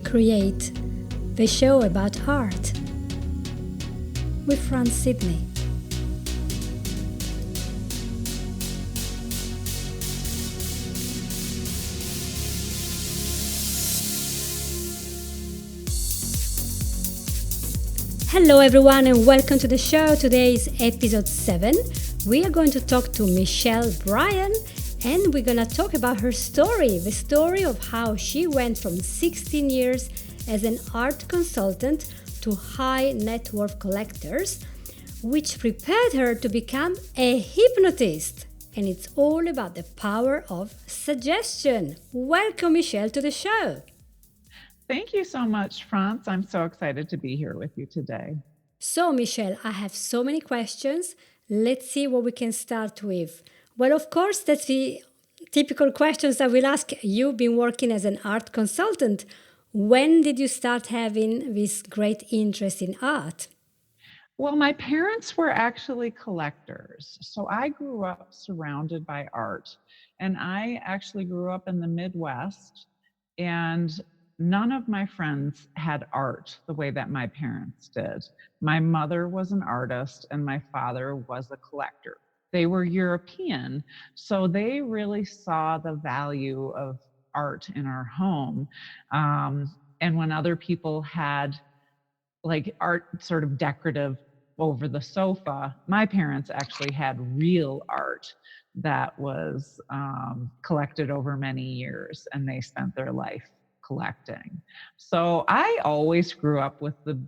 create the show about art with Franz Sidney. Hello everyone and welcome to the show. Today is episode 7. We are going to talk to Michelle Bryan and we're going to talk about her story, the story of how she went from 16 years as an art consultant to high net worth collectors, which prepared her to become a hypnotist. And it's all about the power of suggestion. Welcome, Michelle, to the show. Thank you so much, Franz. I'm so excited to be here with you today. So, Michelle, I have so many questions. Let's see what we can start with. Well, of course, that's the typical questions I will ask. You've been working as an art consultant. When did you start having this great interest in art? Well, my parents were actually collectors. So I grew up surrounded by art. And I actually grew up in the Midwest. And none of my friends had art the way that my parents did. My mother was an artist and my father was a collector. They were European, so they really saw the value of art in our home. And when other people had like art sort of decorative over the sofa, my parents actually had real art that was collected over many years, and they spent their life collecting. So I always grew up with the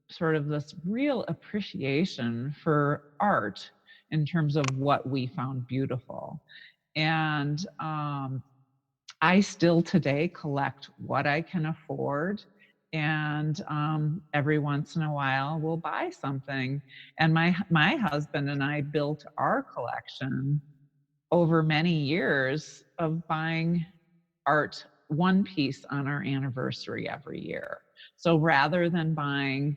sort of this real appreciation for art in terms of what we found beautiful. And I still today collect what I can afford. And every once in a while, we'll buy something. And my husband and I built our collection over many years of buying art one piece on our anniversary every year. So rather than buying,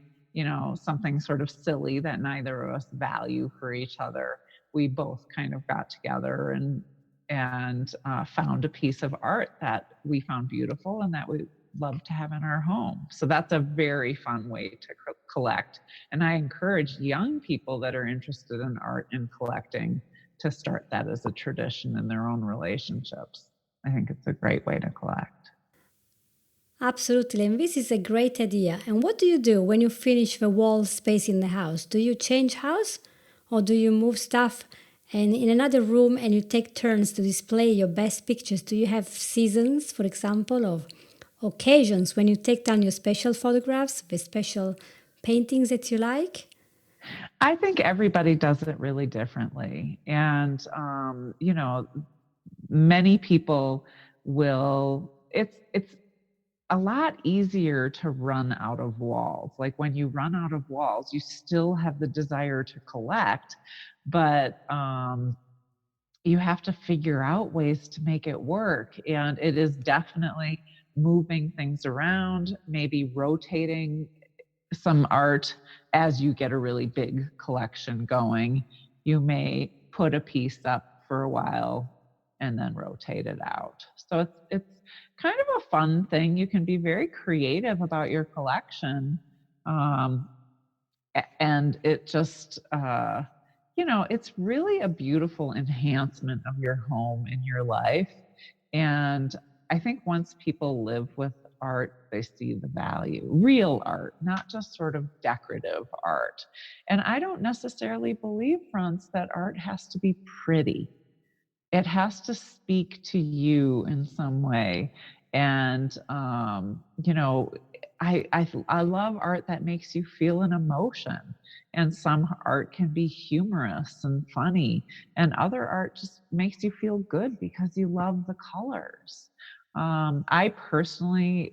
something sort of silly that neither of us value for each other, we both kind of got together and found a piece of art that we found beautiful and that we love to have in our home. So that's a very fun way to collect. And I encourage young people that are interested in art and collecting to start that as a tradition in their own relationships. I think it's a great way to collect. Absolutely, and this is a great idea. And what do you do when you finish the wall space in the house? Do you change house or do you move stuff and in another room and you take turns to display your best pictures? Do you have seasons, for example, of occasions when you take down your special photographs, the special paintings that you like? I think everybody does it really differently. And, many people will, it's a lot easier to run out of walls. Like when you run out of walls, you still have the desire to collect, but you have to figure out ways to make it work. And it is definitely moving things around, maybe rotating some art as you get a really big collection going. You may put a piece up for a while and then rotate it out. So it's kind of a fun thing. You can be very creative about your collection. Um, and it just it's really a beautiful enhancement of your home and your life. And I think once people live with art, they see the value, real art, not just sort of decorative art. And I don't necessarily believe, Franz, that art has to be pretty. It has to speak to you in some way. And I love art that makes you feel an emotion. And some art can be humorous and funny, and other art just makes you feel good because you love the colors. I personally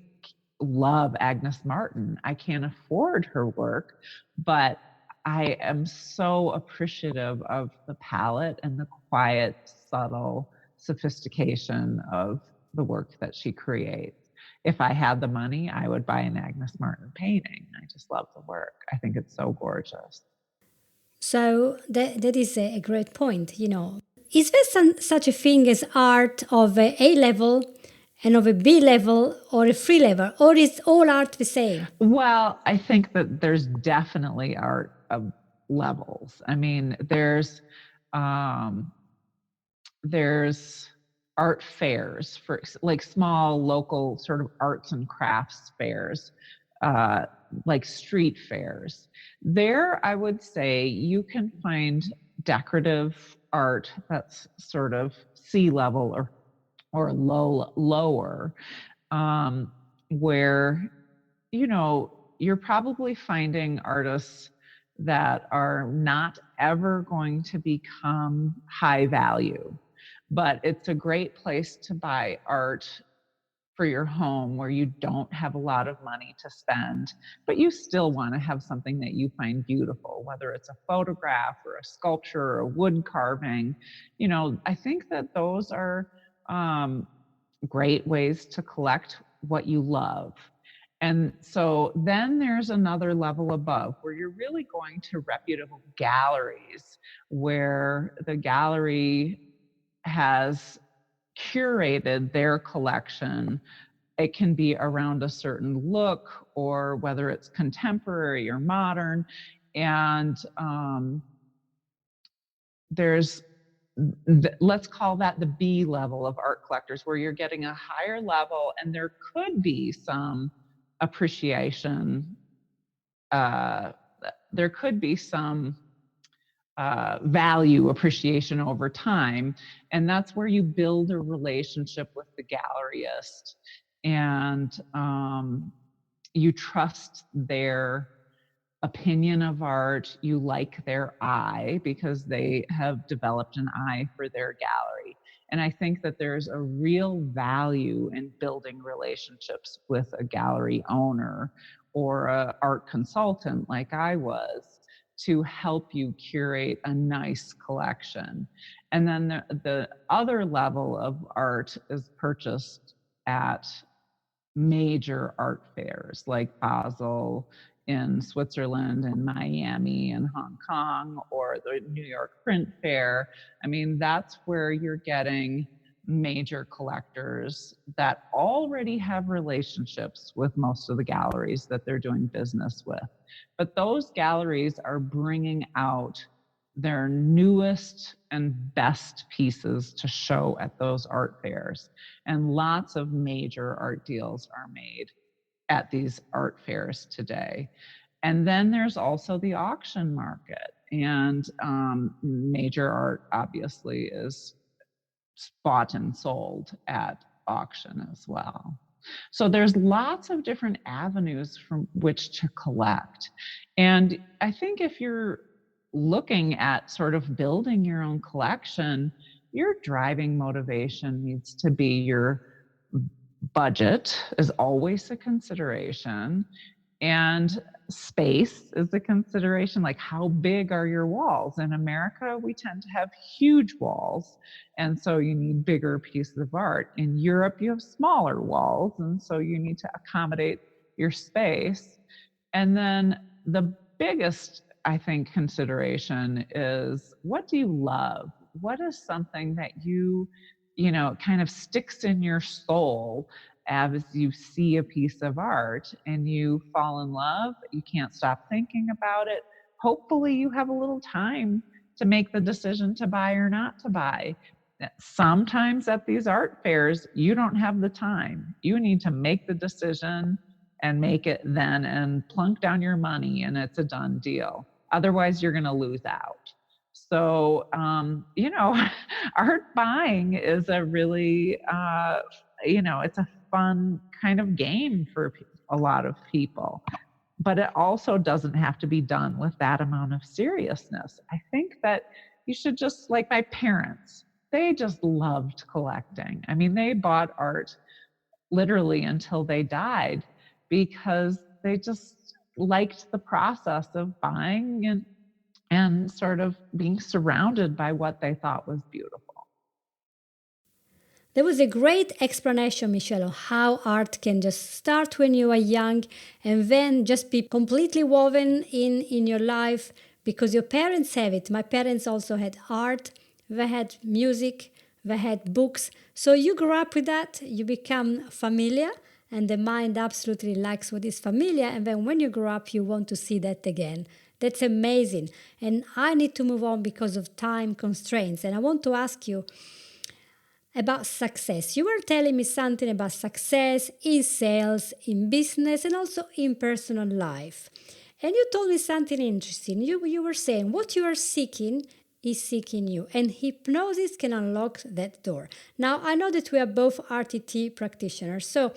love Agnes Martin. I can't afford her work, but I am so appreciative of the palette and the quiet, subtle sophistication of the work that she creates. If I had the money, I would buy an Agnes Martin painting. I just love the work. I think it's so gorgeous. So that is a great point. Is there such a thing as art of A level and of a B level or a free level, or is all art the same? Well, I think that there's definitely art of levels. I mean, um, there's art fairs for like small local sort of arts and crafts fairs, uh, like street fairs. There, I would say you can find decorative art that's sort of sea level or lower, um, where you're probably finding artists that are not ever going to become high value, but it's a great place to buy art for your home where you don't have a lot of money to spend, but you still want to have something that you find beautiful, whether it's a photograph or a sculpture or a wood carving. I think that those are um, great ways to collect what you love. And so then there's another level above where you're really going to reputable galleries where the gallery has curated their collection. It can be around a certain look or whether it's contemporary or modern. And there's let's call that the B level of art collectors, where you're getting a higher level and there could be some appreciation. Uh, there could be some value appreciation over time. And that's where you build a relationship with the galleryist and you trust their opinion of art, you like their eye because they have developed an eye for their gallery. And I think that there's a real value in building relationships with a gallery owner or an art consultant like I was to help you curate a nice collection. And then the other level of art is purchased at major art fairs like Basel in Switzerland and Miami and Hong Kong or the New York Print Fair. I mean, that's where you're getting major collectors that already have relationships with most of the galleries that they're doing business with. But those galleries are bringing out their newest and best pieces to show at those art fairs. And lots of major art deals are made at these art fairs today. And then there's also the auction market. And major art obviously is bought and sold at auction as well. So there's lots of different avenues from which to collect. And I think if you're looking at sort of building your own collection, your driving motivation needs to be your budget is always a consideration, and space is a consideration. Like, how big are your walls? In America, we tend to have huge walls, and so you need bigger pieces of art. In Europe, you have smaller walls, and so you need to accommodate your space. And then the biggest, I think, consideration is, what do you love? What is something that kind of sticks in your soul as you see a piece of art and you fall in love? You can't stop thinking about it. Hopefully, you have a little time to make the decision to buy or not to buy. Sometimes at these art fairs, you don't have the time. You need to make the decision and make it then and plunk down your money and it's a done deal. Otherwise, you're going to lose out. So, art buying is a really, it's a fun kind of game for a lot of people. But it also doesn't have to be done with that amount of seriousness. I think that you should just, like my parents, they just loved collecting. I mean, they bought art literally until they died because they just liked the process of buying and sort of being surrounded by what they thought was beautiful. There was a great explanation, Michelle, of how art can just start when you are young and then just be completely woven in your life because your parents have it. My parents also had art, they had music, they had books. So you grow up with that, you become familiar, and the mind absolutely likes what is familiar. And then when you grow up, you want to see that again. That's amazing. And I need to move on because of time constraints. And I want to ask you about success. You were telling me something about success in sales, in business, and also in personal life. And you told me something interesting. You were saying what you are seeking is seeking you, and hypnosis can unlock that door. Now, I know that we are both RTT practitioners. So,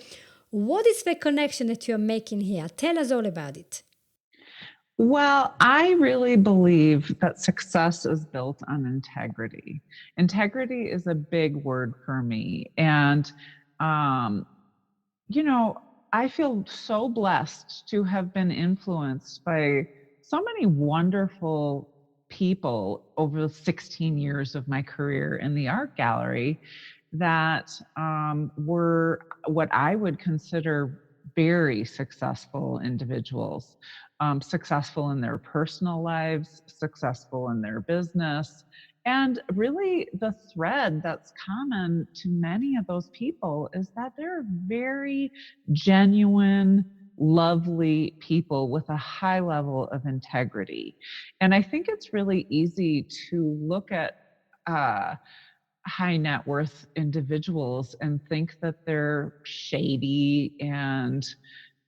what is the connection that you're making here? Tell us all about it. Well, I really believe that success is built on integrity. Integrity is a big word for me. And, um, you know, I feel so blessed to have been influenced by so many wonderful people over the 16 years of my career in the art gallery that were what I would consider very successful individuals, successful in their personal lives, successful in their business. And really, the thread that's common to many of those people is that they're very genuine, lovely people with a high level of integrity. And I think it's really easy to look at uh, high net worth individuals and think that they're shady and,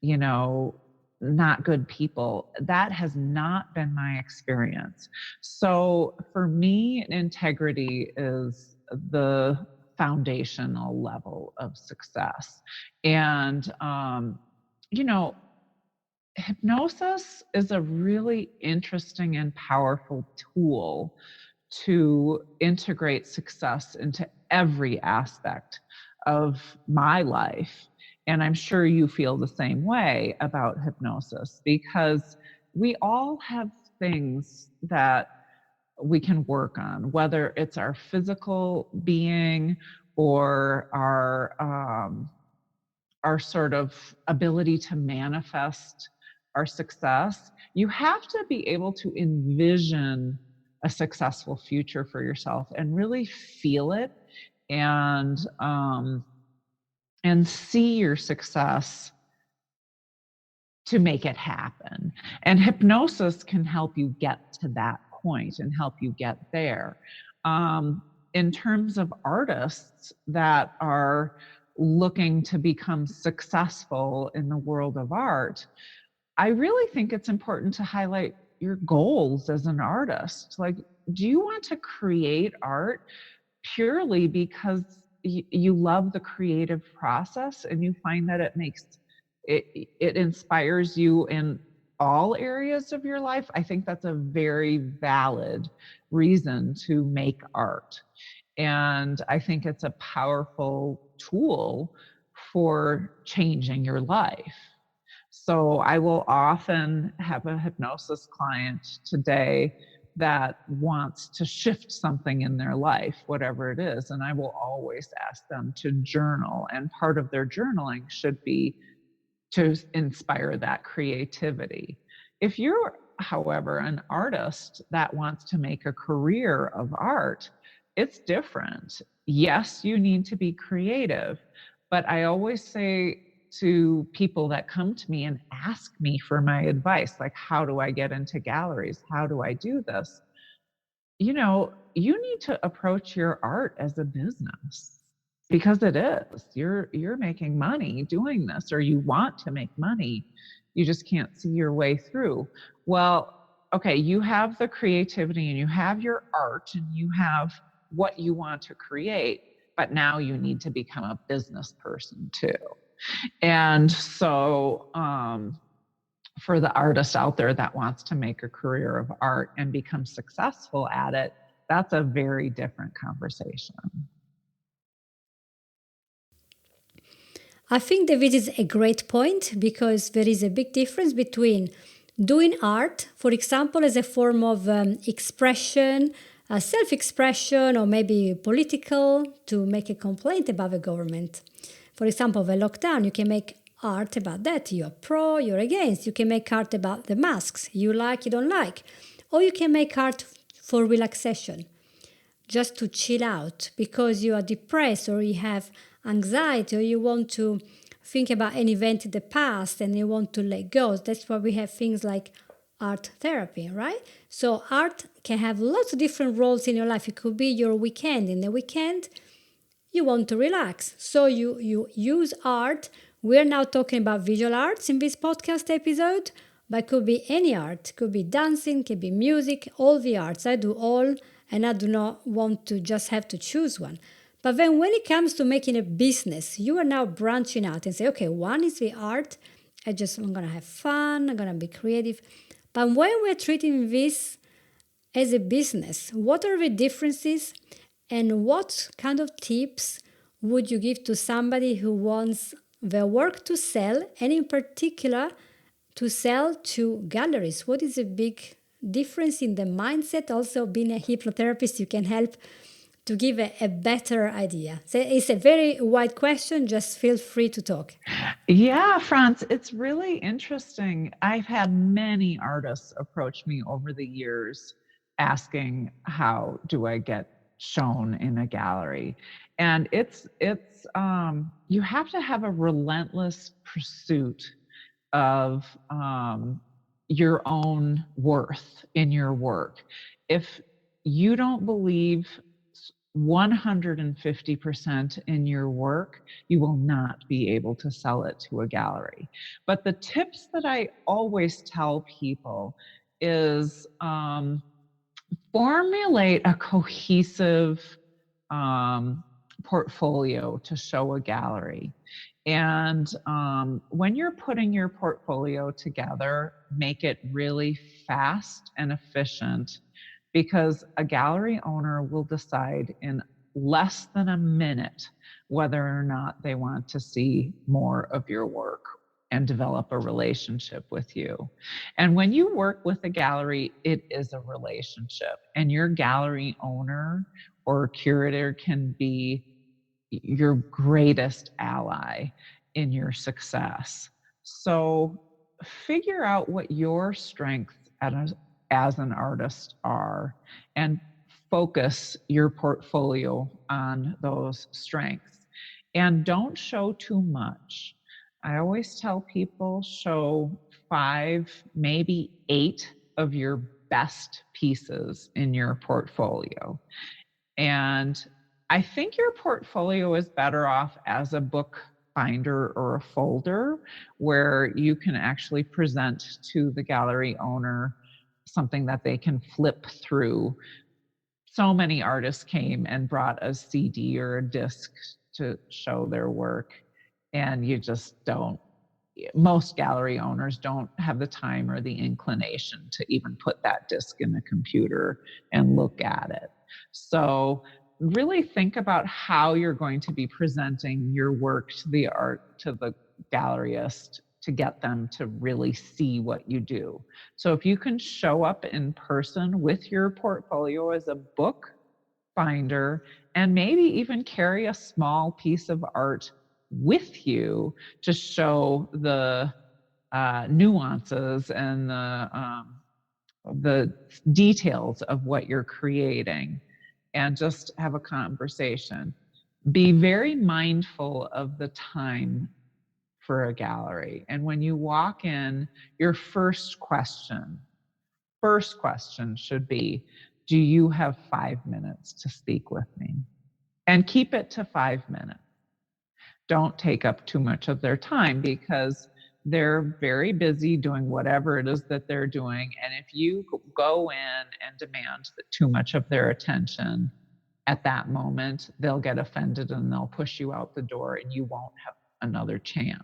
you know, not good people. That has not been my experience. So for me, integrity is the foundational level of success. And, you know, hypnosis is a really interesting and powerful tool to integrate success into every aspect of my life. And I'm sure you feel the same way about hypnosis because we all have things that we can work on, whether it's our physical being or our sort of ability to manifest our success. You have to be able to envision a successful future for yourself and really feel it and um, and see your success to make it happen. And hypnosis can help you get to that point and help you get there. In terms of artists that are looking to become successful in the world of art, I really think it's important to highlight your goals as an artist. Like, do you want to create art purely because you love the creative process and you find that it inspires you in all areas of your life? I think that's a very valid reason to make art. And I think it's a powerful tool for changing your life. So I will often have a hypnosis client today that wants to shift something in their life, whatever it is. And I will always ask them to journal. And part of their journaling should be to inspire that creativity. If you're, however, an artist that wants to make a career of art, it's different. Yes, you need to be creative, but I always say to people that come to me and ask me for my advice, like, how do I get into galleries? How do I do this? You know, you need to approach your art as a business because it is. You're making money doing this, or you want to make money. You just can't see your way through. Well, okay, you have the creativity and you have your art and you have what you want to create, but now you need to become a business person too. And so for the artist out there that wants to make a career of art and become successful at it, that's a very different conversation. I think that this is a great point because there is a big difference between doing art, for example, as a form of expression, self expression, or maybe political, to make a complaint about the government. For example, the lockdown, you can make art about that. You're pro, you're against. You can make art about the masks. You like, you don't like. Or you can make art for relaxation. just to chill out because you are depressed or you have anxiety or you want to think about an event in the past and you want to let go. That's why we have things like art therapy, right? So art can have lots of different roles in your life. It could be your weekend. In the weekend, you want to relax. So you use art. We're now talking about visual arts in this podcast episode, but it could be any art. It could be dancing, could be music, all the arts. I do all, and I do not want to just have to choose one. But then when it comes to making a business, you are now branching out and say, okay, one is the art. I'm gonna have fun, I'm gonna be creative. But when we're treating this as a business, what are the differences and what kind of tips would you give to somebody who wants their work to sell and in particular to sell to galleries? What is a big difference in the mindset? Also, being a hypnotherapist, you can help to give a better idea. So it's a very wide question. Just feel free to talk. Yeah, Franz, it's really interesting. I've had many artists approach me over the years asking, how do I get shown in a gallery? And it's you have to have a relentless pursuit of your own worth in your work. If you don't believe 150% in your work, you will not be able to sell it to a gallery. But the tips that I always tell people is formulate a cohesive portfolio to show a gallery. And when you're putting your portfolio together, make it really fast and efficient because a gallery owner will decide in less than a minute whether or not they want to see more of your work and develop a relationship with you. And when you work with a gallery, it is a relationship, and your gallery owner or curator can be your greatest ally in your success. So figure out what your strengths as an artist are and focus your portfolio on those strengths. And don't show too much. I always tell people show 5, maybe 8 of your best pieces in your portfolio. And I think your portfolio is better off as a book binder or a folder where you can actually present to the gallery owner something that they can flip through. So many artists came and brought a CD or a disc to show their work, and you just don't. Most gallery owners don't have the time or the inclination to even put that disc in the computer and look at it. So really think about how you're going to be presenting your work to the gallerist to get them to really see what you do. So if you can show up in person with your portfolio as a book binder and maybe even carry a small piece of art with you to show the nuances and the details of what you're creating, and just have a conversation. Be very mindful of the time for a gallery. And when you walk in, your first question should be, do you have 5 minutes to speak with me? And keep it to 5 minutes. Don't take up too much of their time because they're very busy doing whatever it is that they're doing. And if you go in and demand too much of their attention at that moment, they'll get offended and they'll push you out the door and you won't have another chance.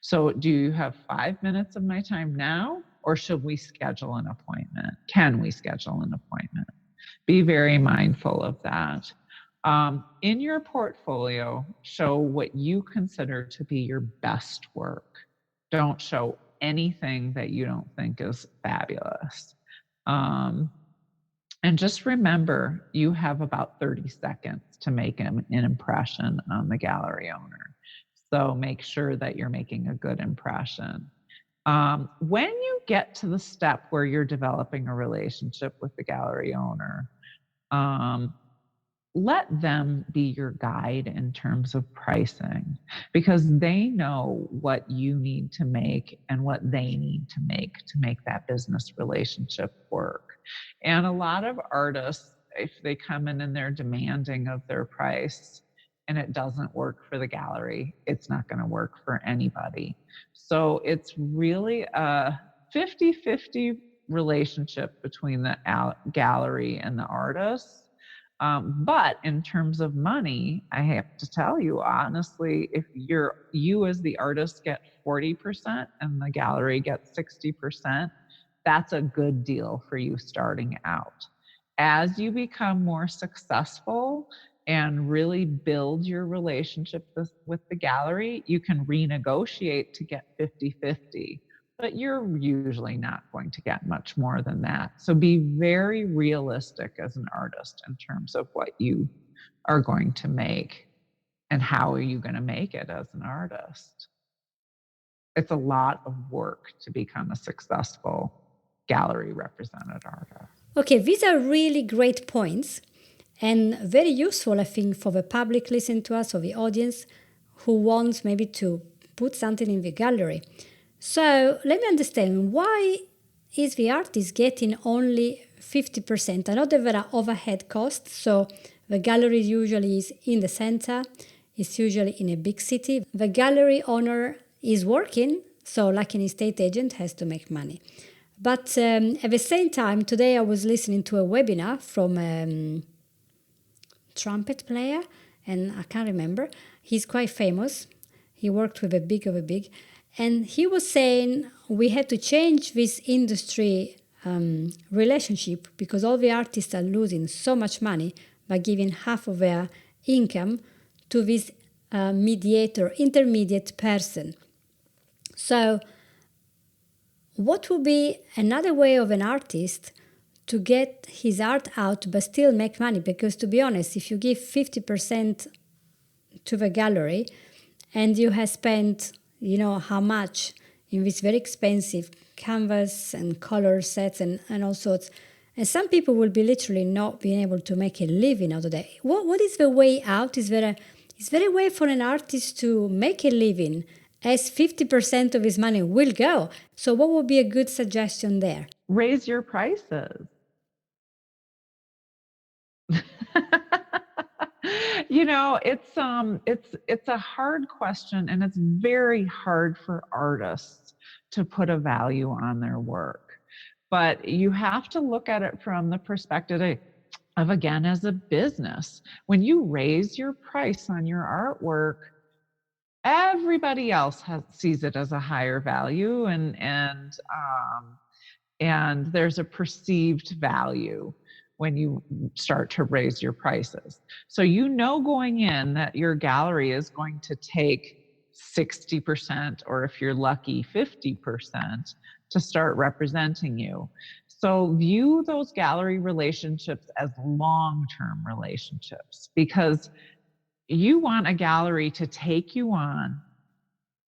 So do you have 5 minutes of my time now, or should we schedule an appointment? Can we schedule an appointment? Be very mindful of that. In your portfolio, show what you consider to be your best work. Don't show anything that you don't think is fabulous. And just remember, you have about 30 seconds to make an impression on the gallery owner. So make sure that you're making a good impression. When you get to the step where you're developing a relationship with the gallery owner, let them be your guide in terms of pricing, because they know what you need to make and what they need to make that business relationship work. And a lot of artists, if they come in and they're demanding of their price and it doesn't work for the gallery, it's not going to work for anybody. So it's really a 50-50 relationship between the gallery and the artist. But in terms of money, I have to tell you honestly, if you as the artist get 40% and the gallery gets 60%, that's a good deal for you starting out. As you become more successful and really build your relationship with the gallery, you can renegotiate to get 50-50, but you're usually not going to get much more than that. So be very realistic as an artist in terms of what you are going to make and how are you going to make it as an artist. It's a lot of work to become a successful gallery represented artist. Okay, these are really great points and very useful, I think, for the public listening to us or the audience who wants maybe to put something in the gallery. So let me understand, why is the artist getting only 50%? I know that there are overhead costs, so the gallery usually is in the center, it's usually in a big city. The gallery owner is working, so like an estate agent has to make money. But at the same time, today I was listening to a webinar from a trumpet player, and I can't remember. He's quite famous. He worked with a big of a big. And he was saying we had to change this industry relationship because all the artists are losing so much money by giving half of their income to this intermediate person. So what would be another way of an artist to get his art out but still make money? Because to be honest, if you give 50% to the gallery and you have spent, how much in this very expensive canvas and color sets and all sorts, and some people will be literally not being able to make a living out of that. What is the way out? Is there a way for an artist to make a living as 50% of his money will go? So what would be a good suggestion there? Raise your prices. It's a hard question, and it's very hard for artists to put a value on their work. But you have to look at it from the perspective of, again, as a business. When you raise your price on your artwork, everybody else sees it as a higher value, and there's a perceived value when you start to raise your prices. So going in that your gallery is going to take 60%, or if you're lucky, 50% to start representing you. So view those gallery relationships as long-term relationships, because you want a gallery to take you on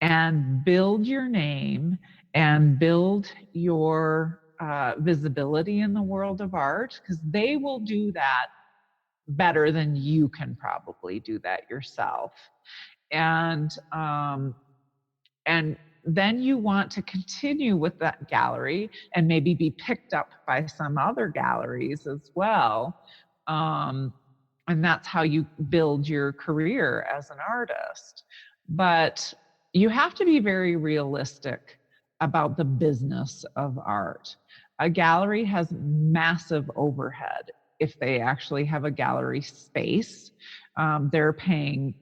and build your name and build your visibility in the world of art, because they will do that better than you can probably do that yourself. And then you want to continue with that gallery and maybe be picked up by some other galleries as well. And that's how you build your career as an artist. But you have to be very realistic about the business of art. A gallery has massive overhead. If they actually have a gallery space, they're paying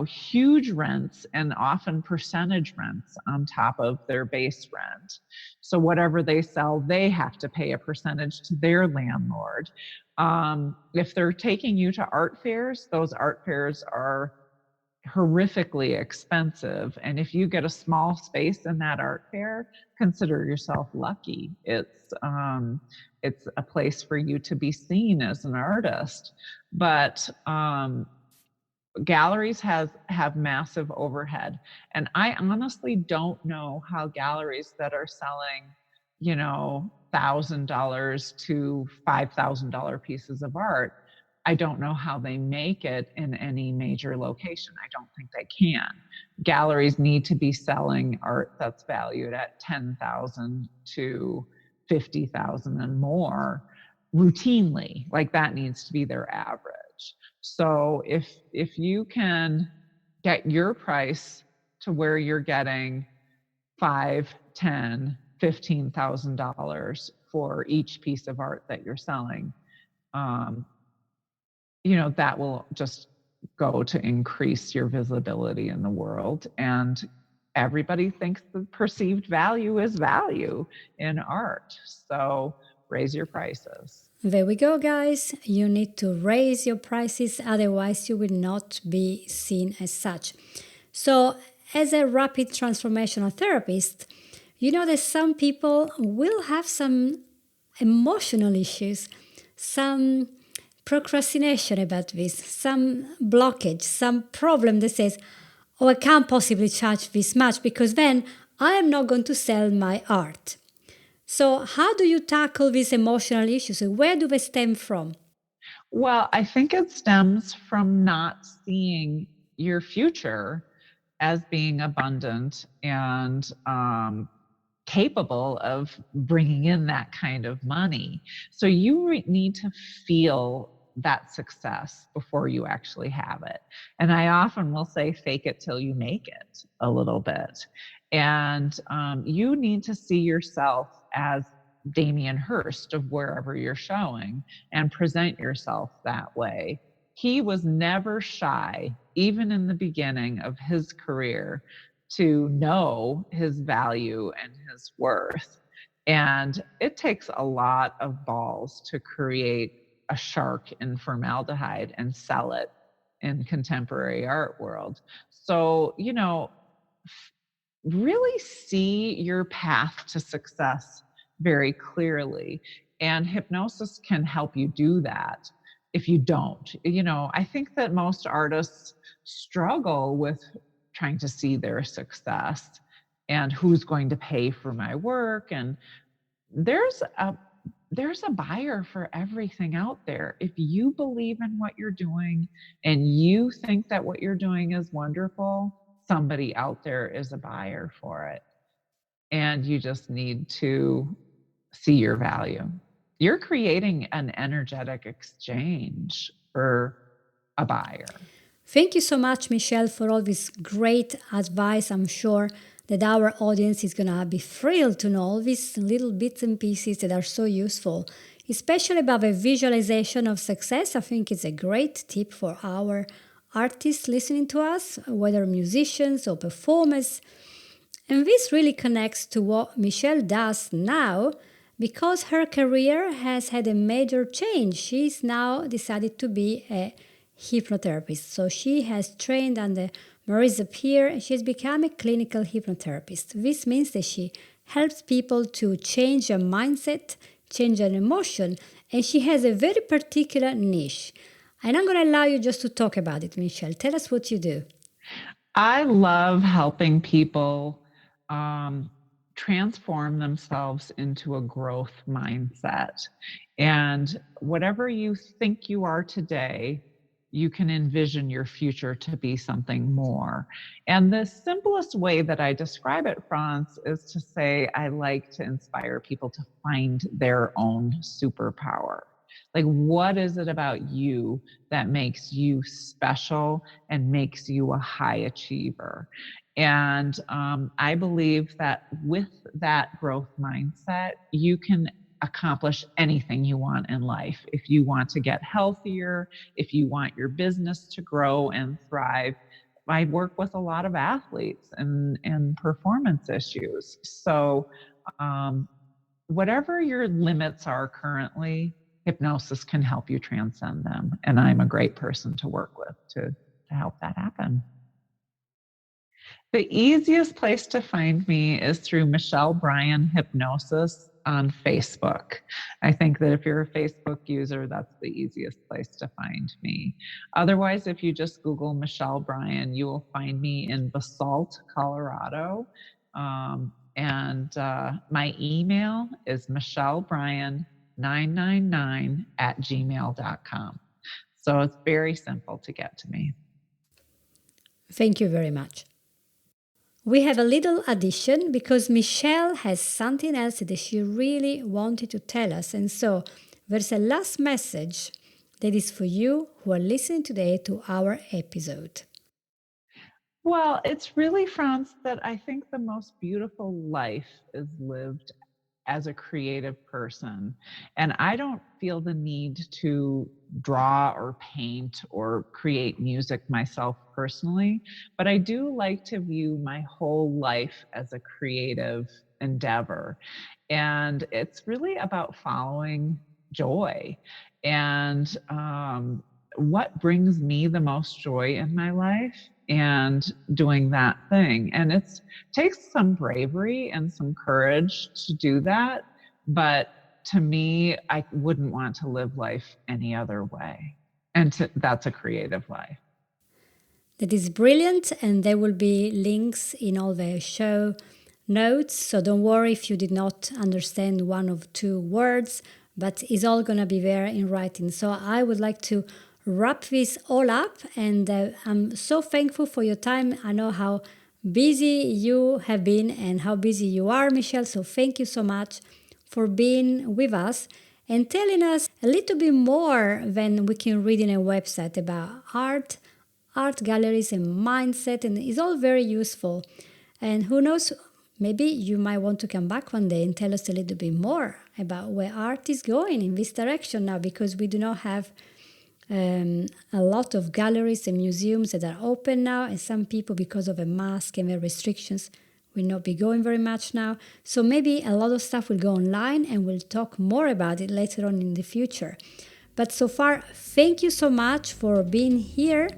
huge rents, and often percentage rents on top of their base rent. So whatever they sell, they have to pay a percentage to their landlord. If they're taking you to art fairs, those art fairs are horrifically expensive. And if you get a small space in that art fair, consider yourself lucky. It's a place for you to be seen as an artist. But galleries have massive overhead. And I honestly don't know how galleries that are selling, $1,000 to $5,000 pieces of art, I don't know how they make it in any major location. I don't think they can. Galleries need to be selling art that's valued at 10,000 to 50,000 and more routinely. Like that needs to be their average. So if you can get your price to where you're getting $5, $10, $15,000 for each piece of art that you're selling, that will just go to increase your visibility in the world. And everybody thinks the perceived value is value in art. So raise your prices. There we go, guys. You need to raise your prices, otherwise, you will not be seen as such. So, as a rapid transformational therapist, you know that some people will have some emotional issues, some procrastination about this, some blockage, some problem that says, oh, I can't possibly charge this much because then I am not going to sell my art. So, how do you tackle these emotional issues? Where do they stem from? Well, I think it stems from not seeing your future as being abundant and capable of bringing in that kind of money. So you need to feel that success before you actually have it. And I often will say, fake it till you make it a little bit. And you need to see yourself as Damien Hirst of wherever you're showing and present yourself that way. He was never shy, even in the beginning of his career, to know his value and his worth. And it takes a lot of balls to create a shark in formaldehyde and sell it in contemporary art world. So, really see your path to success very clearly. And hypnosis can help you do that if you don't. I think that most artists struggle with trying to see their success and who's going to pay for my work. And there's a buyer for everything out there. If you believe in what you're doing and you think that what you're doing is wonderful, somebody out there is a buyer for it. And you just need to see your value. You're creating an energetic exchange for a buyer. Thank you so much, Michelle, for all this great advice. I'm sure that our audience is going to be thrilled to know all these little bits and pieces that are so useful, especially about the visualization of success. I think it's a great tip for our artists listening to us, whether musicians or performers. And this really connects to what Michelle does now because her career has had a major change. She's now decided to be a hypnotherapist. So she has trained under Marisa Peer and she has become a clinical hypnotherapist. This means that she helps people to change their mindset, change their emotion, and she has a very particular niche. And I'm going to allow you just to talk about it, Michelle. Tell us what you do. I love helping people transform themselves into a growth mindset. And whatever you think you are today, you can envision your future to be something more. And the simplest way that I describe it, Franz, is to say I like to inspire people to find their own superpower. Like, what is it about you that makes you special and makes you a high achiever? And I believe that with that growth mindset, you can accomplish anything you want in life. If you want to get healthier, if you want your business to grow and thrive. I work with a lot of athletes and performance issues. So whatever your limits are currently, hypnosis can help you transcend them. And I'm a great person to work with to help that happen. The easiest place to find me is through Michelle Bryan Hypnosis on Facebook. I think that if you're a Facebook user, that's the easiest place to find me. Otherwise, if you just Google Michelle Bryan, you will find me in Basalt, Colorado. And my email is michellebryan999 at gmail.com. So it's very simple to get to me. Thank you very much. We have a little addition because Michelle has something else that she really wanted to tell us. And so there's a last message that is for you who are listening today to our episode. Well, it's really, Franz, that I think the most beautiful life is lived as a creative person. And I don't feel the need to draw or paint or create music myself personally, but I do like to view my whole life as a creative endeavor. And it's really about following joy and what brings me the most joy in my life and doing that thing. And it takes some bravery and some courage to do that. But to me, I wouldn't want to live life any other way. And that's a creative life. That is brilliant, and there will be links in all the show notes. So don't worry if you did not understand one of two words, but it's all going to be there in writing. So I would like to wrap this all up, and I'm so thankful for your time. I know how busy you have been and how busy you are, Michelle. So thank you so much for being with us and telling us a little bit more than we can read in a website about art galleries and mindset, and it's all very useful. And who knows, maybe you might want to come back one day and tell us a little bit more about where art is going in this direction now, because we do not have a lot of galleries and museums that are open now, and some people, because of a mask and the restrictions, will not be going very much now. So maybe a lot of stuff will go online, and we'll talk more about it later on in the future. But so far, thank you so much for being here.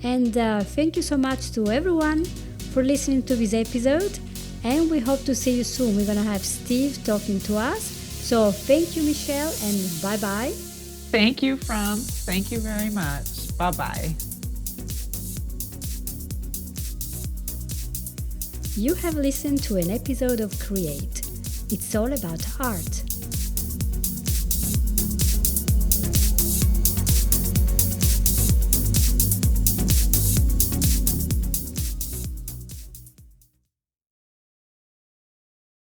And thank you so much to everyone for listening to this episode. And we hope to see you soon. We're going to have Steve talking to us. So thank you, Michelle, and bye-bye. Thank you, Franz. Thank you very much. Bye-bye. You have listened to an episode of Create. It's all about art.